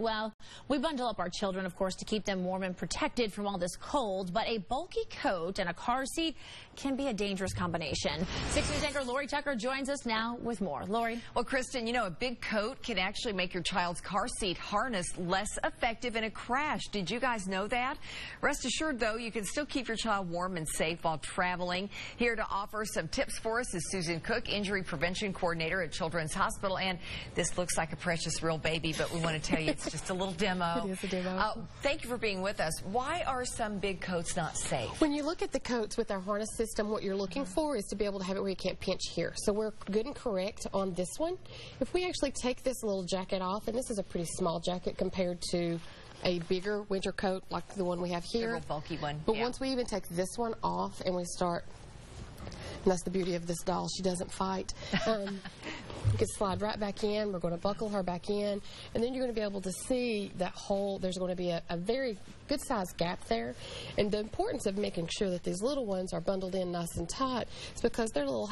Well, we bundle up our children, of course, to keep them warm and protected from all this cold, but a bulky coat and a car seat can be a dangerous combination. 6 News anchor Lori Tucker joins us now with more. Lori? Well, Kristen, you know, a big coat can actually make your child's car seat harness less effective in a crash. Did you guys know that? Rest assured, though, you can still keep your child warm and safe while traveling. Here to offer some tips for us is Susan Cook, Injury Prevention Coordinator at Children's Hospital. And this looks like a precious real baby, but we want to tell you it's just a little demo. It is a demo. Thank you for being with us. Why are some big coats not safe? When you look at the coats with our harness system, what you're looking for is to be able to have it where you can't pinch here. So we're good and correct on this one. If we actually take this little jacket off, and this is a pretty small jacket compared to a bigger winter coat like the one we have here. The real bulky one. But once we even take this one off and we start, and that's the beauty of this doll, she doesn't fight. You can slide right back in. We're going to buckle her back in, and then you're going to be able to see that hole. There's going to be a very good sized gap there. And the importance of making sure that these little ones are bundled in nice and tight is because their little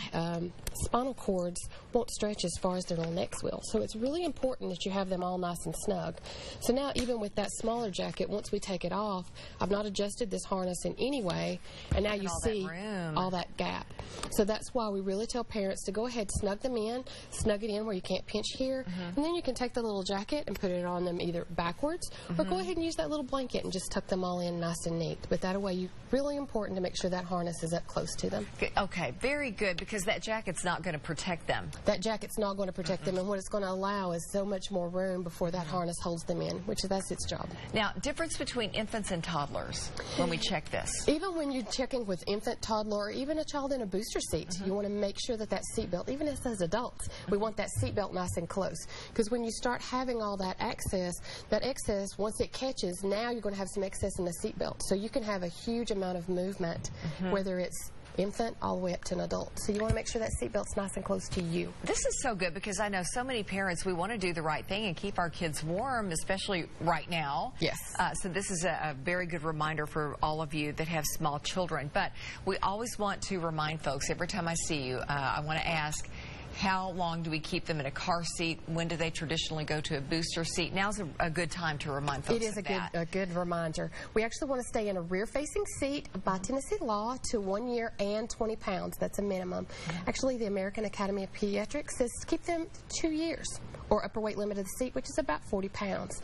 spinal cords won't stretch as far as their little necks will. So it's really important that you have them all nice and snug. So now, even with that smaller jacket, once we take it off, I've not adjusted this harness in any way, and now you see all that gap. So that's why we really tell parents to go ahead, snug them in, snug it in where you can't pinch here, and then you can take the little jacket and put it on them either backwards, or go ahead and use that little blanket and just tuck them all in nice and neat. But that way, really important to make sure that harness is up close to them. Okay, very good, because that jacket's not going to protect them. That jacket's not going to protect them, and what it's going to allow is so much more room before that harness holds them in, which that's its job. Now, difference between infants and toddlers when we check this. Even when you're checking with infant, toddler, or even a child in a booster seat, you want to make sure that that seatbelt, even as adults, we want that seatbelt nice and close. Because when you start having all that excess, once it catches, now you're going to have some excess in the seatbelt. So you can have a huge amount of movement, whether it's infant all the way up to an adult. So you want to make sure that seatbelt's nice and close to you. This is so good, because I know so many parents, we want to do the right thing and keep our kids warm, especially right now. Yes. So this is a very good reminder for all of you that have small children. But we always want to remind folks, every time I see you, I want to ask, how long do we keep them in a car seat? When do they traditionally go to a booster seat? Now's a good time to remind folks. It is a good reminder. We actually want to stay in a rear-facing seat by Tennessee law to 1 year and 20 pounds. That's a minimum. Actually, the American Academy of Pediatrics says keep them 2 years, or upper weight limit of the seat, which is about 40 pounds.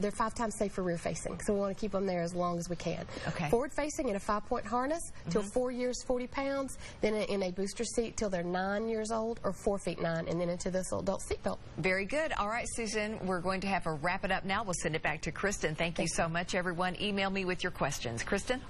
They're 5 times safer rear-facing, so we want to keep them there as long as we can. Forward-facing in a 5-point harness till 4 years, 40 pounds, then in a booster seat till they're 9 years old, or 4 feet 9, and then into this adult seatbelt. Very good. All right, Susan, we're going to have her wrap it up now. We'll send it back to Kristen. Thank you so much, everyone. Email me with your questions. Kristen?